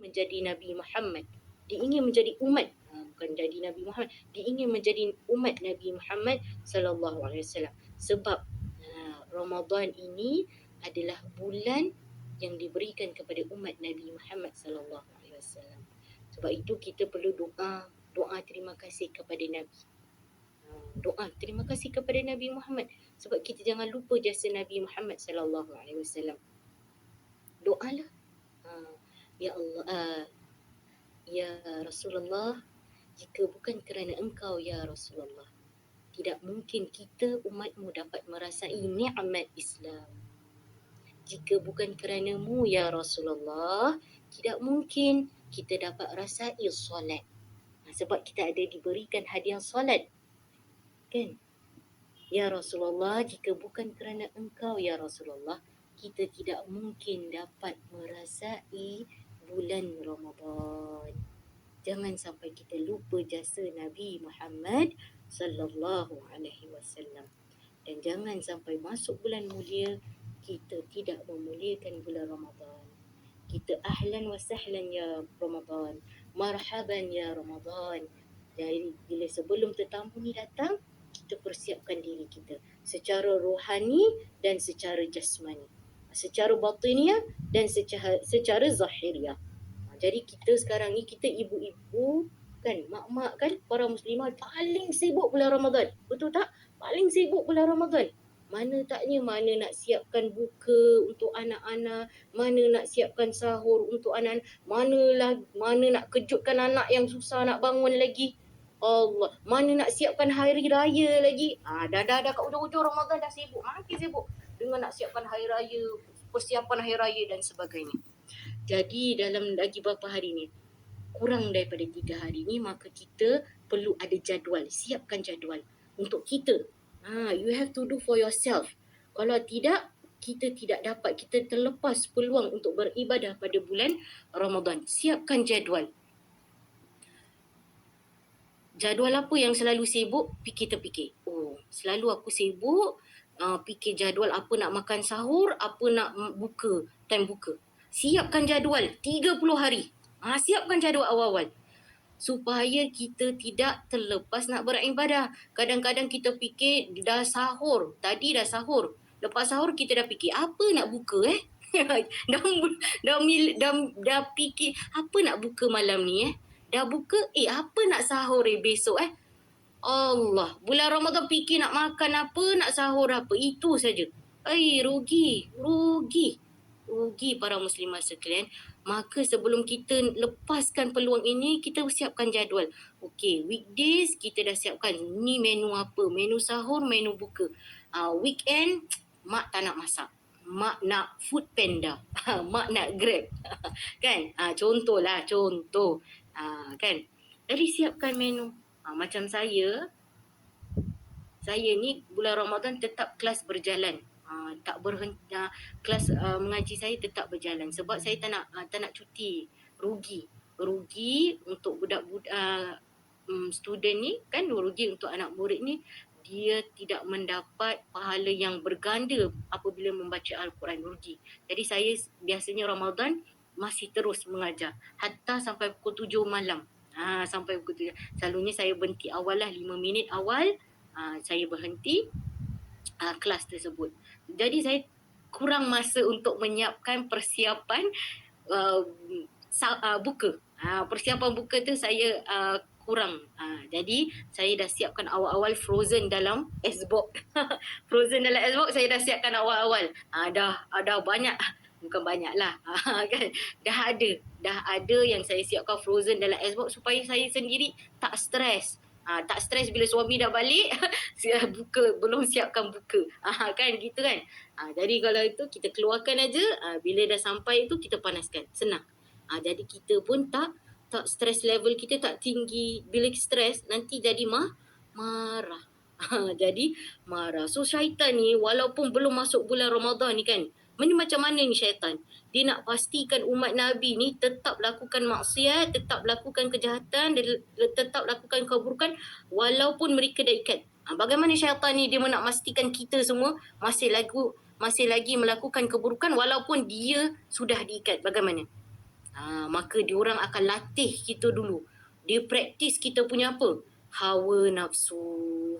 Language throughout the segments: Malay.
menjadi Nabi Muhammad. Dia ingin menjadi umat, bukan jadi Nabi Muhammad. Dia ingin menjadi umat Nabi Muhammad sallallahu alaihi wasallam. Sebab Ramadan ini adalah bulan yang diberikan kepada umat Nabi Muhammad sallallahu alaihi wasallam. Sebab itu kita perlu doa terima kasih kepada Nabi. Doa terima kasih kepada Nabi Muhammad, sebab kita jangan lupa jasa Nabi Muhammad sallallahu alaihi wasallam. Doalah, ya Allah, ya Rasulullah, jika bukan kerana engkau ya Rasulullah, tidak mungkin kita umatmu dapat merasai nikmat Islam. Jika bukan kerana-Mu ya Rasulullah, tidak mungkin kita dapat rasai solat. Sebab kita ada diberikan hadiah solat. Kan? Ya Rasulullah, jika bukan kerana engkau ya Rasulullah, kita tidak mungkin dapat merasai bulan Ramadan. Jangan sampai kita lupa jasa Nabi Muhammad sallallahu alaihi wasallam. Dan jangan sampai masuk bulan mulia kita tidak memuliakan bulan Ramadan. Kita ahlan wa sahlan ya Ramadan. Marhaban ya Ramadan. Jadi bila sebelum tetamu ni datang, kita persiapkan diri kita secara rohani dan secara jasmani, secara batiniah dan secara zahiriah. Jadi kita sekarang ni, kita ibu-ibu kan, mak-mak kan, para muslimah paling sibuk bulan Ramadan. Betul tak? Paling sibuk bulan Ramadan. Mana taknya, mana nak siapkan buka untuk anak-anak, mana nak siapkan sahur untuk anak, mana nak kejutkan anak yang susah nak bangun lagi. Allah, mana nak siapkan hari raya lagi. Dah kat ujung-ujung Ramadan dah sibuk. Makin sibuk dengan nak siapkan hari raya, persiapan hari raya dan sebagainya. Jadi dalam lagi beberapa hari ni, kurang daripada 3 hari ni, maka kita perlu ada jadual. Siapkan jadual untuk kita. You have to do for yourself. Kalau tidak, kita tidak dapat, kita terlepas peluang untuk beribadah pada bulan Ramadan. Siapkan jadual. Jadual apa yang selalu sibuk? Kita fikir. Selalu aku sibuk fikir jadual apa nak makan sahur, apa nak buka, time buka. Siapkan jadual 30 hari. Siapkan jadual awal-awal. Supaya kita tidak terlepas nak beribadah. Kadang-kadang kita fikir dah sahur. Tadi dah sahur. Lepas sahur kita dah fikir apa nak buka dah fikir apa nak buka malam ni Dah buka, apa nak sahur besok Allah, bulan Ramadan fikir nak makan apa, nak sahur apa, itu saja. Rugi para muslimah sekalian. Maka sebelum kita lepaskan peluang ini, kita siapkan jadual. Okey, weekdays kita dah siapkan ni menu apa, menu sahur, menu buka. Weekend mak tak nak masak, mak nak food panda, mak nak grab. Kan? Contoh kan. Jadi siapkan menu. Macam saya ni bulan Ramadan tetap kelas berjalan. Tak berhenti, kelas mengaji saya tetap berjalan sebab saya tak nak cuti. Rugi untuk budak-budak student ni kan, rugi untuk anak murid ni. Dia tidak mendapat pahala yang berganda apabila membaca Al-Quran, rugi. Jadi saya biasanya Ramadan masih terus mengajar hatta sampai pukul 7 malam. Sampai pukul 7. Selalunya saya berhenti awal lah, 5 minit awal saya berhenti kelas tersebut. Jadi saya kurang masa untuk menyiapkan persiapan buka. Persiapan buka tu saya kurang. Jadi saya dah siapkan awal-awal frozen dalam Xbox. Frozen dalam Xbox saya dah siapkan awal-awal. Dah banyak. Bukan banyak lah kan. Dah ada yang saya siapkan frozen dalam Xbox supaya saya sendiri tak stres. Tak stres bila suami dah balik buka, belum siapkan buka. Kan gitu kan. Jadi kalau itu kita keluarkan aja, bila dah sampai itu kita panaskan. Senang. Jadi kita pun tak stres, level kita tak tinggi. Bila stres nanti jadi marah. Jadi marah. So syaitan ni walaupun belum masuk bulan Ramadan ni kan, macam mana ni syaitan? Dia nak pastikan umat Nabi ni tetap lakukan maksiat, tetap lakukan kejahatan, tetap lakukan keburukan walaupun mereka dah ikat. Bagaimana syaitan ni dia nak pastikan kita semua masih lagi melakukan keburukan walaupun dia sudah diikat? Bagaimana? Maka diorang akan latih kita dulu. Dia praktis kita punya apa? Hawa nafsu.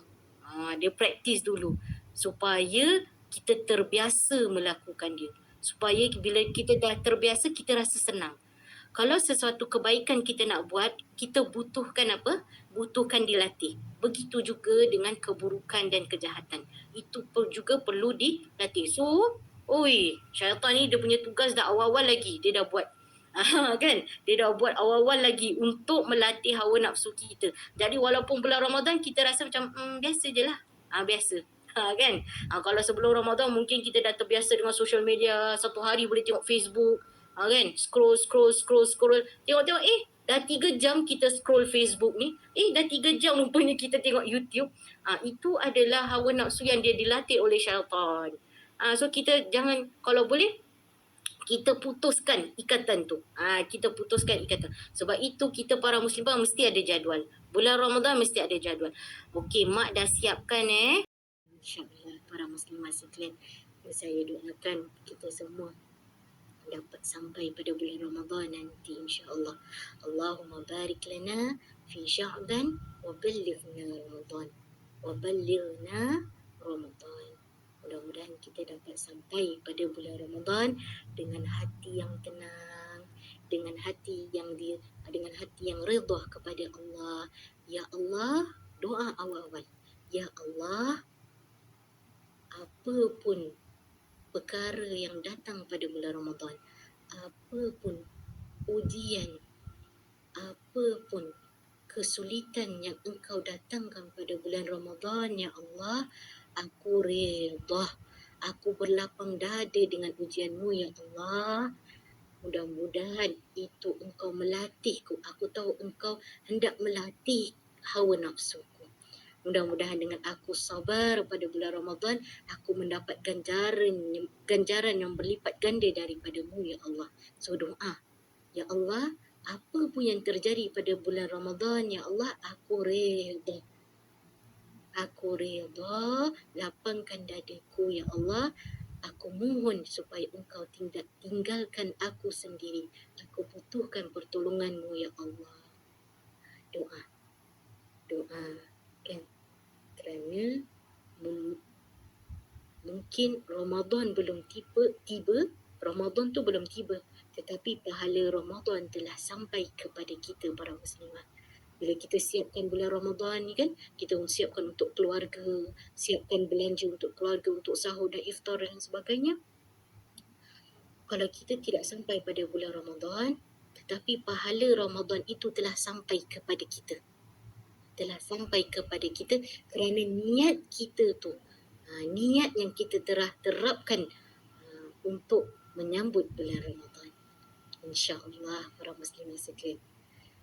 Dia praktis dulu supaya kita terbiasa melakukan dia. Supaya bila kita dah terbiasa, kita rasa senang. Kalau sesuatu kebaikan kita nak buat, kita butuhkan apa? Butuhkan dilatih. Begitu juga dengan keburukan dan kejahatan. Itu juga perlu dilatih. So, syaitan ni dia punya tugas dah awal-awal lagi. Dia dah buat. Kan? Dia dah buat awal-awal lagi untuk melatih hawa nafsu kita. Jadi walaupun bulan Ramadan kita rasa macam biasa je lah. Biasa. Kan? Kalau sebelum Ramadan mungkin kita dah terbiasa dengan social media. Satu hari boleh tengok Facebook. Kan? Scroll. Tengok-tengok, dah 3 jam kita scroll Facebook ni. Dah 3 jam rupanya kita tengok YouTube. Itu adalah hawa nafsu yang dia dilatih oleh syaitan. So kita jangan, kalau boleh, kita putuskan ikatan tu. Kita putuskan ikatan. Sebab itu kita para muslimah mesti ada jadual. Bulan Ramadan mesti ada jadual. Okey, Mak dah siapkan InsyaAllah para muslimah sekalian. Saya doakan kita semua dapat sampai pada bulan Ramadan nanti insya-Allah. Allahumma barik lana fi Sya'ban wa ballighna Ramadan. Wa ballighna Ramadan. Mudah-mudahan kita dapat sampai pada bulan Ramadan dengan hati yang tenang, dengan hati yang redha kepada Allah. Ya Allah, doa awal-awal. Ya Allah, apa pun perkara yang datang pada bulan Ramadan, apa pun ujian, apa pun kesulitan yang Engkau datangkan pada bulan Ramadan, Ya Allah, aku redha. Aku berlapang dada dengan ujian-Mu, Ya Allah. Mudah-mudahan itu Engkau melatihku. Aku tahu Engkau hendak melatih hawa nafsuku. Mudah-mudahan dengan aku sabar pada bulan Ramadan, aku mendapat ganjaran yang berlipat ganda daripada-Mu, Ya Allah. So doa, Ya Allah, apa pun yang terjadi pada bulan Ramadan, Ya Allah, aku redha. Aku redha, lapangkan dadaku, Ya Allah. Aku mohon supaya Engkau tinggalkan aku sendiri. Aku butuhkan pertolongan-Mu, Ya Allah. Doa. Kan? Kerana mungkin Ramadan belum tiba, Ramadan tu belum tiba, tetapi pahala Ramadan telah sampai kepada kita para muslimah. Bila kita siapkan bulan Ramadan ni kan, kita siapkan untuk keluarga, siapkan belanja untuk keluarga, untuk sahur dan iftar dan sebagainya. Kalau kita tidak sampai pada bulan Ramadan, tetapi pahala Ramadan itu telah sampai kepada kita. Kerana niat kita tu, niat yang kita telah terapkan untuk menyambut bulan Ramadan. InsyaAllah para muslimah sekalian.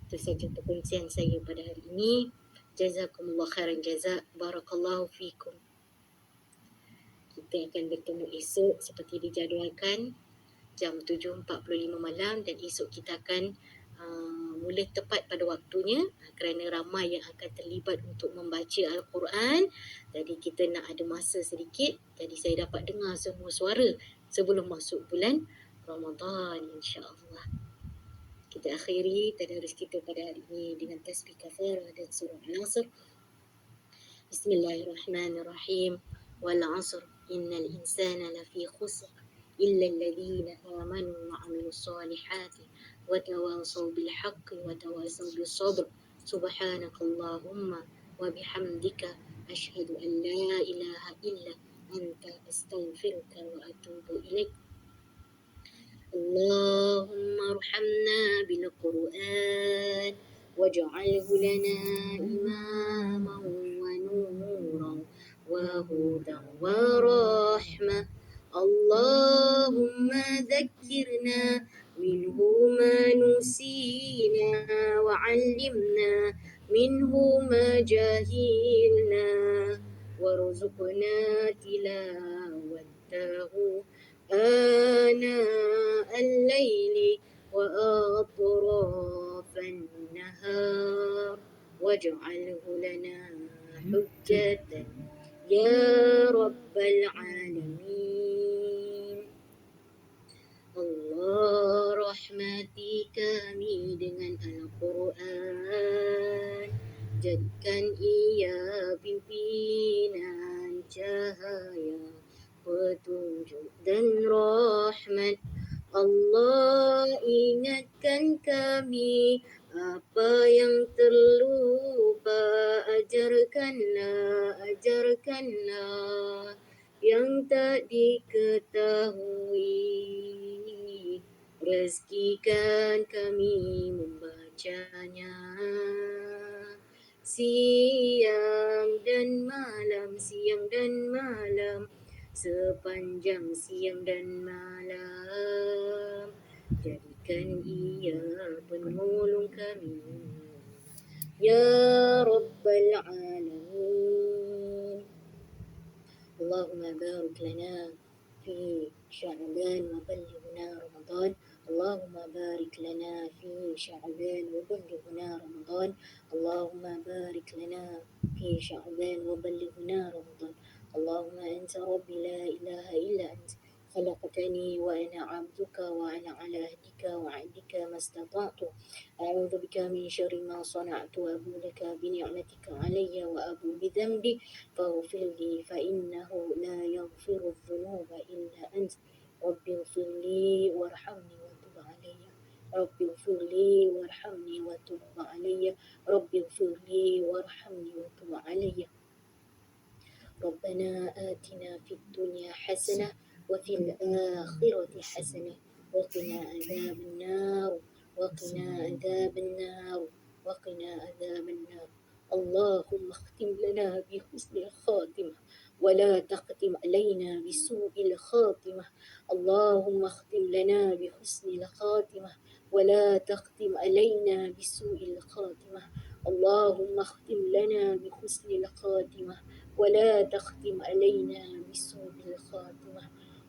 Itu saja perkongsian saya pada hari ini. Jazakumullah khairan jazak. Barakallahu fikum. Kita akan bertemu esok seperti dijadualkan jam 7.45 malam, dan esok kita akan mula tepat pada waktunya kerana ramai yang akan terlibat untuk membaca Al-Quran. Jadi kita nak ada masa sedikit, jadi saya dapat dengar semua suara sebelum masuk bulan Ramadan, insya-Allah. Kita akhiri tadarus kita pada hari ini dengan tasbih kafarah dan surah Al-Asr. Bismillahirrahmanirrahim. Wal 'asr innal insana lafi khusr illa alladhina amanu wa 'amilus solihati wa tawasaw bil haqqi wa tawasaw bis sabr. Subhanakallahumma wa bihamdika asyhadu an la ilaha illa anta astaghfiruka wa atubu ilaik. اللهم ارحمنا بالقرآن واجعله لنا إماما ونورا وهدى ورحمة. اللهم ذكرنا منه ما نسينا وعلمنا منه ما جهلنا وارزقنا تلاوته آناء الليل وأطراف النهار واجعله لنا حجة يا رب العالمين. الله رحمتي dengan Al-Quran, jadikan ia pimpinan cahaya, petunjuk dan rahmat. Allah, ingatkan kami apa yang terlupa, ajarkanlah yang tak diketahui, rezekikan kami membacanya siang dan malam, sepanjang siang dan malam, jadikan ia penolong kami, ya Rabbal Alamin. Allahumma barik lana fi Sya'ban wa ballighna Ramadan. Allahumma barik lana fi Sya'ban wa ballighna Ramadan. Allahumma barik lana fi Sya'ban wa ballighna Ramadan. Allahumma anta rabbi la ilaha illa anta خلقتني وأنا عبدك وأنا على عهدك وعهدك ما استطعت أعوذ بك من شر ما صنعت وأبو لك بنعمتك علي وأبو بذنبي فاغفر لي فإنه لا يغفر الذنوب إلا أنت رب اغفر لي وارحمني وتب علي رب اغفر لي وارحمني وتب علي رب اغفر لي وارحمني وتب علي ربنا آتنا في الدنيا حسنة وفي الآخرة حسنة وقنا عذاب النار وقنا عذاب النار وقنا عذاب النار. اللهم اختم لنا بحسن الخاتمة ولا تختم علينا بسوء الخاتمة. اللهم اختم لنا بحسن الخاتمة ولا تختم علينا بسوء الخاتمة. اللهم اختم لنا بحسن الخاتمة ولا تختم علينا بسوء الخاتمة.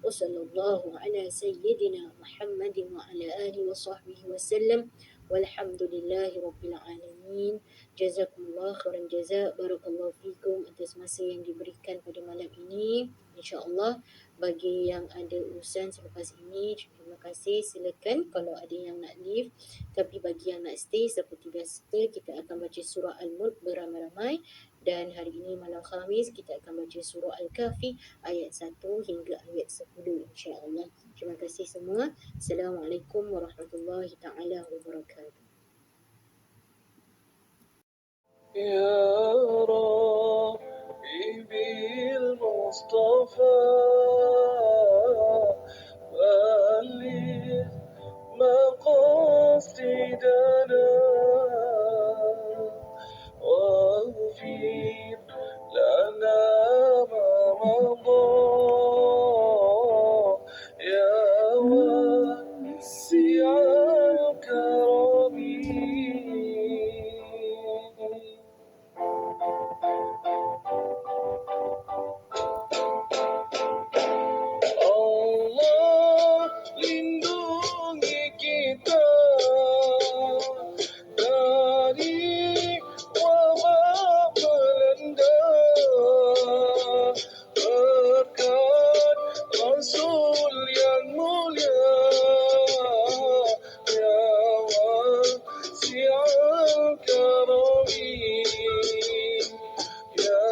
وصلى الله على سيدنا محمد وعلى آله وصحبه وسلم والحمد لله رب العالمين. Jazakumullah khairan jazak. Barakallahu fikum atas masa yang diberikan pada malam ini. InsyaAllah bagi yang ada urusan selepas ini, terima kasih. Silakan kalau ada yang nak leave. Tapi bagi yang nak stay, seperti biasa kita akan baca surah Al-Mulk beramai-ramai. Dan hari ini malam Khamis kita akan baca surah Al-Kahfi ayat 1 hingga ayat 10 insya-Allah. Terima kasih semua. Assalamualaikum warahmatullahi taala wabarakatuh. يا ربي بالمصطفى بلغ مقاصدنا واغفر لنا ما مضى يا واسع الكرم Allah lindungi kita dari wabah melanda berkat Rasul yang mulia ya wasi'al karami ya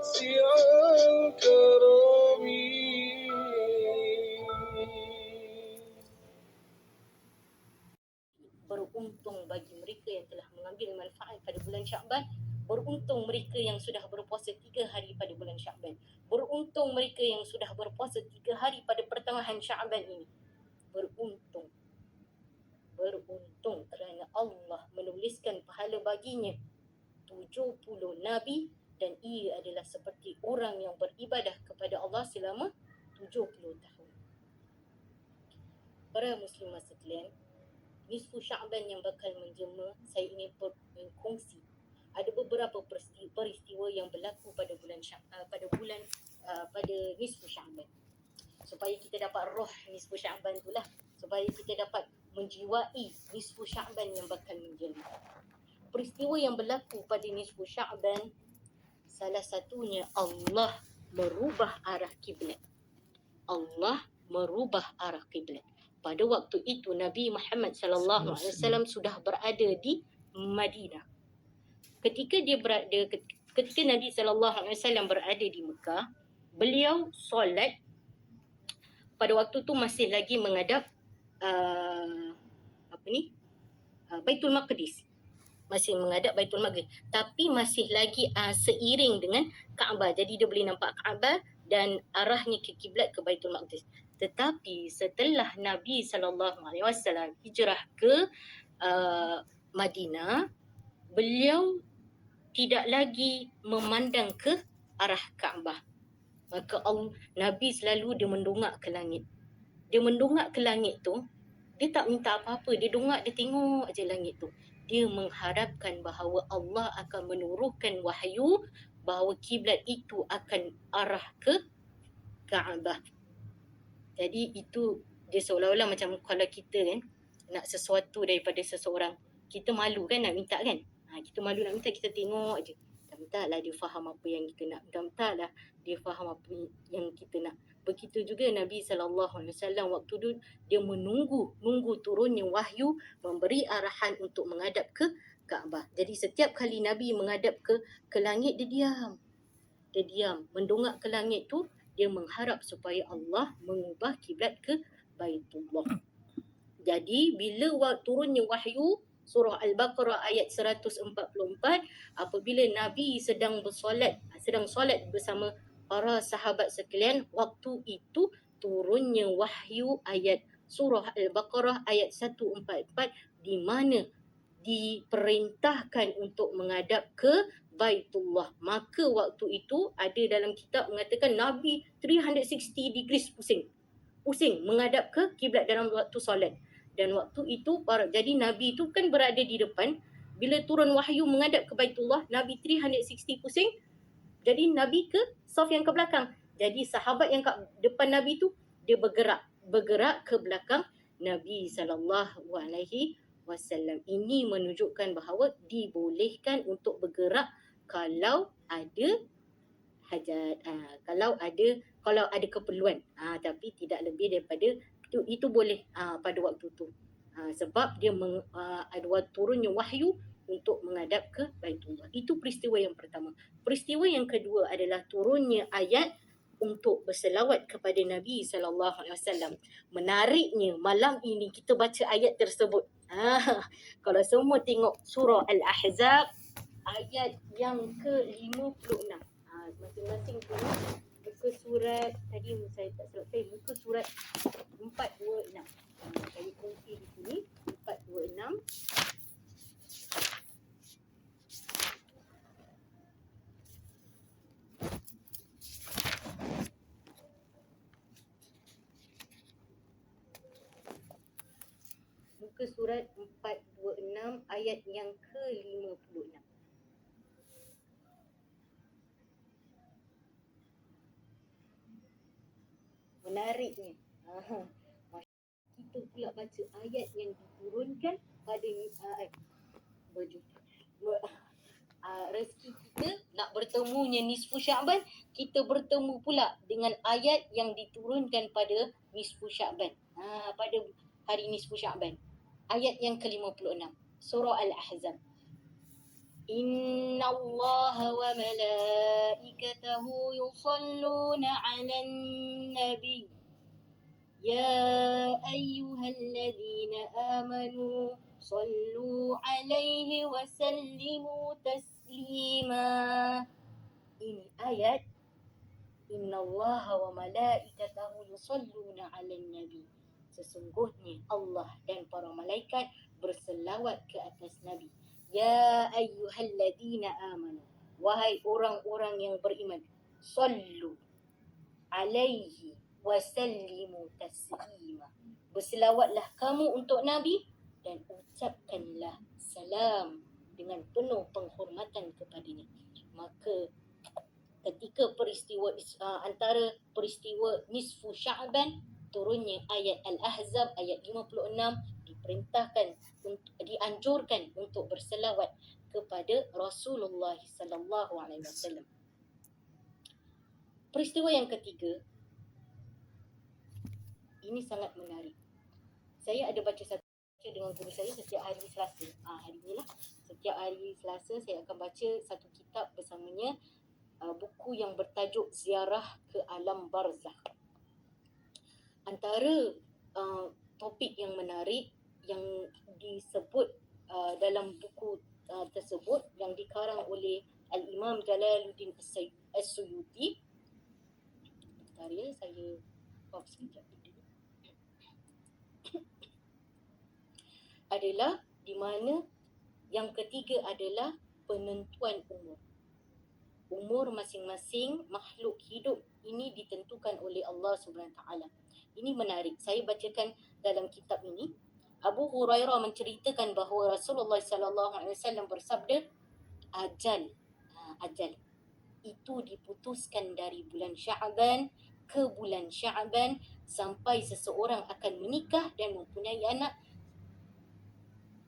wasi'al karami. Beruntung bagi mereka yang telah mengambil manfaat pada bulan Sya'ban. Beruntung mereka yang sudah berpuasa 3 hari pada bulan Sya'ban. Beruntung mereka yang sudah berpuasa 3 hari pada pertengahan Sya'ban ini. Beruntung. Beruntung kerana Allah menuliskan pahala baginya 70 Nabi dan ia adalah seperti orang yang beribadah kepada Allah selama 70 tahun. Para muslimah sekalian, nisfu Sya'ban yang bakal menjema, saya ingin berkongsi. Ada beberapa peristiwa yang berlaku pada pada nisfu Sya'ban. Supaya kita dapat roh nisfu Sya'ban itulah, supaya kita dapat menjiwai nisfu Sya'ban yang bakal menjema. Peristiwa yang berlaku pada nisfu Sya'ban, salah satunya Allah merubah arah kiblat. Allah merubah arah kiblat. pada waktu itu Nabi Muhammad sallallahu alaihi wasallam sudah berada di Madinah. Ketika Nabi sallallahu alaihi wasallam berada di Mekah, beliau solat pada waktu tu masih lagi menghadap Baitul Maqdis. Masih menghadap Baitul Maqdis, tapi masih lagi seiring dengan Kaabah. Jadi dia boleh nampak Kaabah dan arahnya ke kiblat ke Baitul Maqdis. Tetapi setelah Nabi SAW hijrah ke Madinah, beliau tidak lagi memandang ke arah Kaabah. Maka Nabi selalu dia mendongak ke langit. Dia mendongak ke langit tu, dia tak minta apa-apa, dia dongak, dia tengok aja langit tu. Dia mengharapkan bahawa Allah akan menurunkan wahyu bahawa kiblat itu akan arah ke Kaabah. Jadi itu dia seolah-olah macam kalau kita kan nak sesuatu daripada seseorang, kita malu kan nak minta kan. Kita malu nak minta, kita tengok aje. Mintalah dia faham apa yang kita nak. Mintalah dia faham apa yang kita nak. Begitu juga Nabi SAW waktu tu dia menunggu turunnya wahyu, memberi arahan untuk menghadap ke Kaabah. Jadi setiap kali Nabi menghadap ke langit, dia diam. Dia diam, mendongak ke langit tu, dia mengharap supaya Allah mengubah kiblat ke Baitullah. Jadi bila turunnya wahyu, surah Al-Baqarah ayat 144, apabila Nabi sedang solat bersama para sahabat sekalian, waktu itu turunnya wahyu ayat surah Al-Baqarah ayat 144 di mana diperintahkan untuk menghadap ke Baitullah. Maka waktu itu ada dalam kitab mengatakan Nabi 360 degrees pusing menghadap ke kiblat dalam waktu solat. Dan waktu itu jadi Nabi itu kan berada di depan, bila turun wahyu menghadap ke Baitullah, Nabi 360 pusing. Jadi Nabi ke saf yang ke belakang. Jadi sahabat yang kat depan Nabi tu dia bergerak ke belakang Nabi SAW. Ini menunjukkan bahawa dibolehkan untuk bergerak kalau ada hajat, kalau ada keperluan, tapi tidak lebih daripada itu boleh pada waktu tu, sebab dia ada turunnya wahyu untuk menghadap ke Baitullah. Itu peristiwa yang pertama. Peristiwa yang kedua adalah turunnya ayat untuk berselawat kepada Nabi SAW. Menariknya malam ini kita baca ayat tersebut. Kalau semua tengok surah Al-Ahzab ayat yang ke-56. Masing-masing tengok muka surat, tadi saya tak silap saya, muka surat 426. Saya kongsi di sini 426. Muka surat 426 ayat yang ke-56. Menariknya, kita pula baca ayat yang diturunkan pada rezeki kita nak bertemunya nisfu Sya'ban, kita bertemu pula dengan ayat yang diturunkan pada nisfu Sya'ban, pada hari nisfu Sya'ban. Ayat yang ke-56 surah Al-Ahzab. Inna Allah wa malaikatahu yusalluna 'alan nabi ya ayyuhalladzina amanu sallu 'alaihi wa sallimu taslima. Ini ayat Inna Allah wa malaikatahu yusalluna 'alan nabi. Sesungguhnya Allah dan para malaikat berselawat ke atas Nabi. Ya ayyuhalladzina amanu, wahai orang-orang yang beriman, sallu alaihi wa sallimu taslima. Berselawatlah kamu untuk Nabi dan ucapkanlah salam dengan penuh penghormatan kepadanya. Maka ketika peristiwa antara peristiwa nisfu Sya'ban, turunnya ayat Al-Ahzab ayat 56, diperintahkan, dianjurkan untuk berselawat kepada Rasulullah sallallahu alaihi wasallam. Peristiwa yang ketiga ini sangat menarik. Saya ada baca dengan guru saya setiap hari Selasa. Hari ni lah. Setiap hari Selasa saya akan baca satu kitab bersamanya, buku yang bertajuk Ziarah ke Alam Barzakh. Antara topik yang menarik yang disebut dalam buku tersebut yang dikarang oleh Al-Imam Jalaluddin As-Suyuti. Bentar ya, saya off sekejap dulu. Adalah di mana yang ketiga adalah penentuan umur. Umur masing-masing makhluk hidup ini ditentukan oleh Allah Subhanahu Taala. Ini menarik. Saya bacakan dalam kitab ini. Abu Hurairah menceritakan bahawa Rasulullah sallallahu alaihi wasallam bersabda, ajal itu diputuskan dari bulan Sya'ban ke bulan Sya'ban sampai seseorang akan menikah dan mempunyai anak,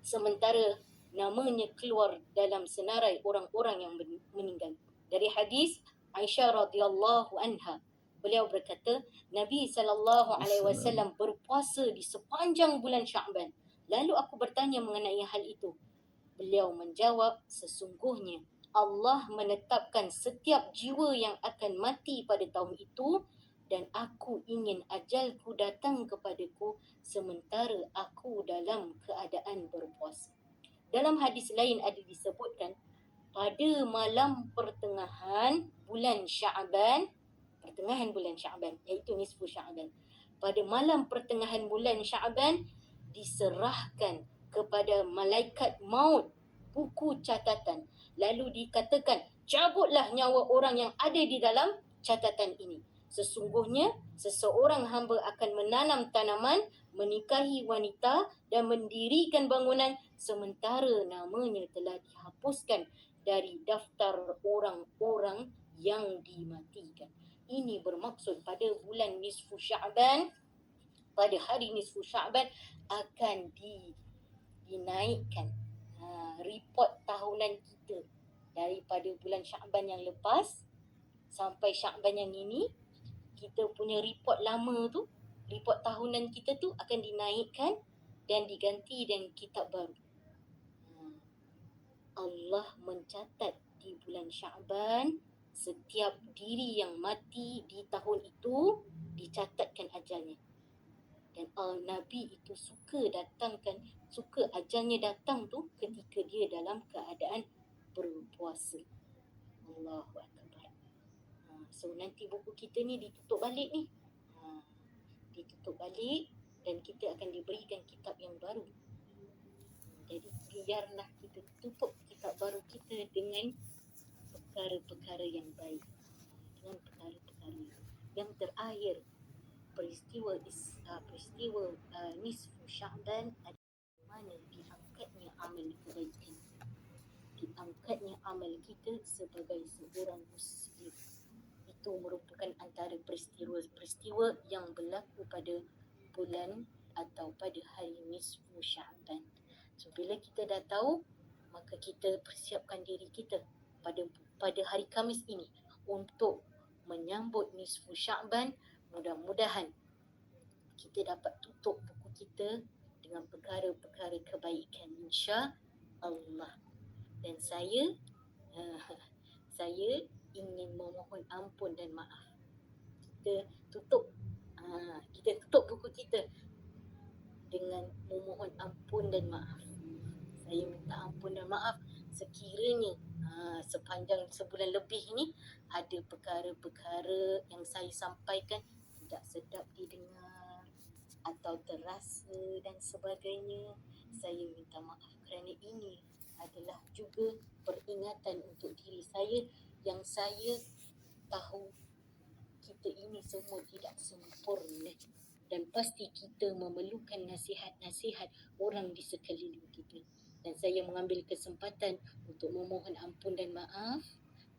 sementara namanya keluar dalam senarai orang-orang yang meninggal. Dari hadis Aisyah radhiyallahu anha, beliau berkata, Nabi SAW berpuasa di sepanjang bulan Sya'ban. Lalu aku bertanya mengenai hal itu. Beliau menjawab, sesungguhnya Allah menetapkan setiap jiwa yang akan mati pada tahun itu, dan aku ingin ajalku datang kepadaku sementara aku dalam keadaan berpuasa. Dalam hadis lain ada disebutkan, pada malam pertengahan bulan Sya'ban, iaitu nisfu Sya'ban. Pada malam pertengahan bulan Sya'ban diserahkan kepada malaikat maut buku catatan. Lalu dikatakan, cabutlah nyawa orang yang ada di dalam catatan ini. Sesungguhnya seseorang hamba akan menanam tanaman, menikahi wanita dan mendirikan bangunan sementara namanya telah dihapuskan dari daftar orang-orang yang dimatikan. Ini bermaksud pada bulan nisfu Sya'ban, pada hari nisfu Sya'ban akan dinaikkan report tahunan kita daripada bulan Sya'ban yang lepas sampai Sya'ban yang ini. Kita punya report lama tu, report tahunan kita tu akan dinaikkan dan diganti dengan kitab baru. Allah mencatat di bulan Sya'ban setiap diri yang mati di tahun itu dicatatkan ajalnya. Dan Nabi itu suka ajalnya datang tu ketika dia dalam keadaan berpuasa. Allahu Akbar. So nanti buku kita ni ditutup balik ni. Ditutup balik dan kita akan diberikan kitab yang baru. Jadi biarlah kita tutup kitab baru kita dengan perkara-perkara yang baik. Dengan perkara-perkara yang terakhir, peristiwa nisfu Sya'ban adalah mana diangkatnya amal kebaikan. Diangkatnya amal kita sebagai seorang Muslim. Itu merupakan antara peristiwa yang berlaku pada bulan atau pada hari nisfu Sya'ban. So bila kita dah tahu, maka kita persiapkan diri kita pada hari Khamis ini untuk menyambut nisfu Sya'ban. Mudah-mudahan kita dapat tutup buku kita dengan perkara-perkara kebaikan, insya-Allah. Dan saya ingin memohon ampun dan maaf. Kita tutup buku kita dengan memohon ampun dan maaf. Saya minta ampun dan maaf sekiranya sepanjang sebulan lebih ini ada perkara-perkara yang saya sampaikan tidak sedap didengar atau terasa dan sebagainya. Saya minta maaf kerana ini adalah juga peringatan untuk diri saya yang saya tahu kita ini semua tidak sempurna dan pasti kita memerlukan nasihat-nasihat orang di sekeliling kita. Dan saya mengambil kesempatan untuk memohon ampun dan maaf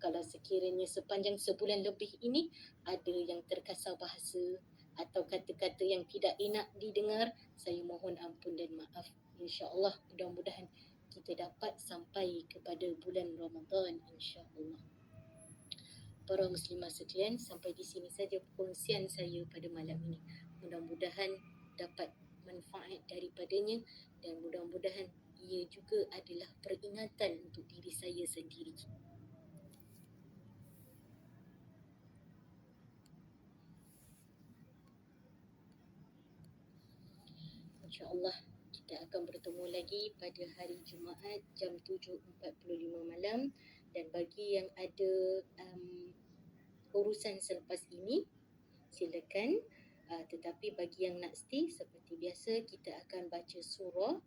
kalau sekiranya sepanjang sebulan lebih ini ada yang terkasar bahasa atau kata-kata yang tidak enak didengar. Saya mohon ampun dan maaf. InsyaAllah mudah-mudahan kita dapat sampai kepada bulan Ramadan, insyaAllah. Para muslimah sekalian, sampai di sini saja perkongsian saya pada malam ini. Mudah-mudahan dapat manfaat manfaat daripadanya, dan mudah-mudahan ia juga adalah peringatan untuk diri saya sendiri. InsyaAllah kita akan bertemu lagi pada hari Jumaat jam 7.45 malam. Dan bagi yang ada urusan selepas ini, silakan. Tetapi bagi yang nak stay, seperti biasa kita akan baca surah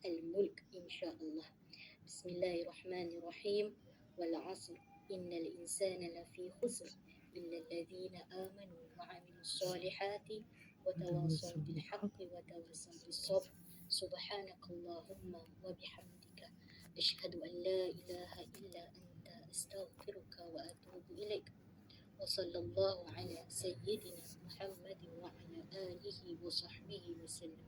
Al-Mulk insyaAllah. Bismillahirrahmanirrahim. Wal 'asr innal insana lafi khusr illa alladhina amanu wa 'amilus solihati wa tawasaw bil haqqi wa tawasaw bis sabr. Subhanakallahumma wa bihamdika asyhadu an la ilaha illa anta astaghfiruka wa atubu ilaik. وصلى الله على سيدنا محمد وعلى آله وصحبه وسلم.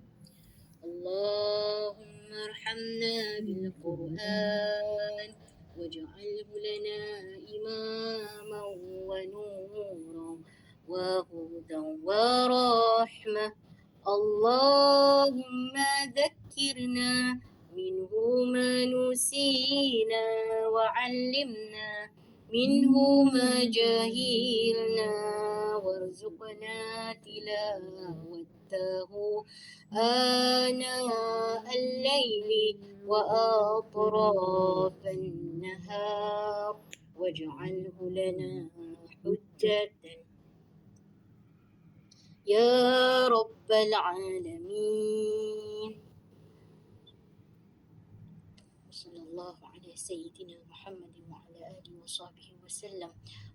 اللهم ارحمنا بالقرآن واجعله لنا إماما ونورا وهدى ورحمة. اللهم ذكرنا منه ما نسينا وعلمنا منه ما جهلنا وارزقنا تلاوته آناء الليل وأطراف النهار واجعله لنا حجة يا رب العالمين. صلى الله على سيدنا محمد وعلى آله وصحبه وسلم.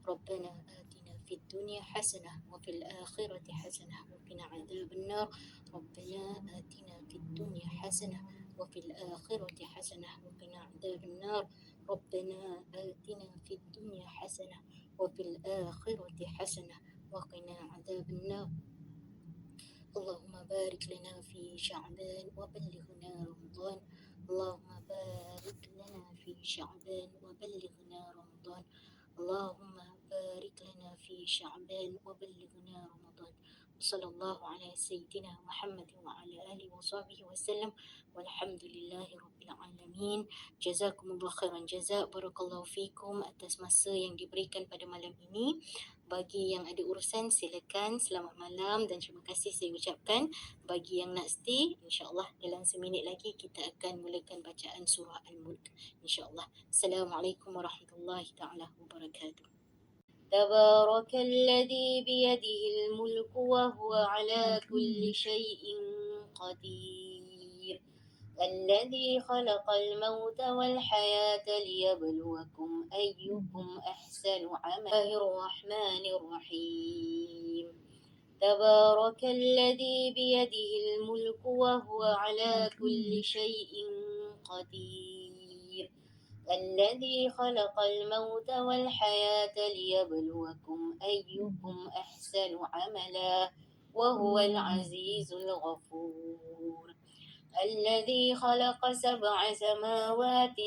ربنا آتنا في الدنيا حسنة وفي الآخرة حسنة وقنا عذاب النار. ربنا آتنا في الدنيا حسنة وفي الآخرة حسنة وقنا عذاب النار. ربنا آتنا في الدنيا حسنة وفي الآخرة حسنة وقنا عذاب النار. اللهم بارك لنا في شعبان وبلغنا رمضان. اللهم بارك لنا في شعبان وبلغنا رمضان. اللهم بارك لنا في شعبان وبلغنا رمضان. صلى الله على سيدنا محمد وعلى آله وصحبه وسلم. والحمد لله رب العالمين. Jazakumullah khairan jazak. Barakallahu fikum atas masa yang diberikan pada malam ini. Bagi yang ada urusan, silakan. Selamat malam dan terima kasih saya ucapkan. Bagi yang nak stay, insyaAllah dalam seminit lagi kita akan mulakan bacaan surah Al-Mulk. InsyaAllah. Assalamualaikum warahmatullahi ta'ala wabarakatuh. تبارك الذي بيده الملك وهو على كل شيء قدير. الذي خلق الموت والحياة ليبلوكم أيكم أحسن عملا. الرحمن الرحيم. تبارك الذي بيده الملك وهو على كل شيء قدير. الذي خلق الموت والحياة ليبلوكم أيكم أحسن عملا وهو العزيز الغفور. الذي خلق 7 سماوات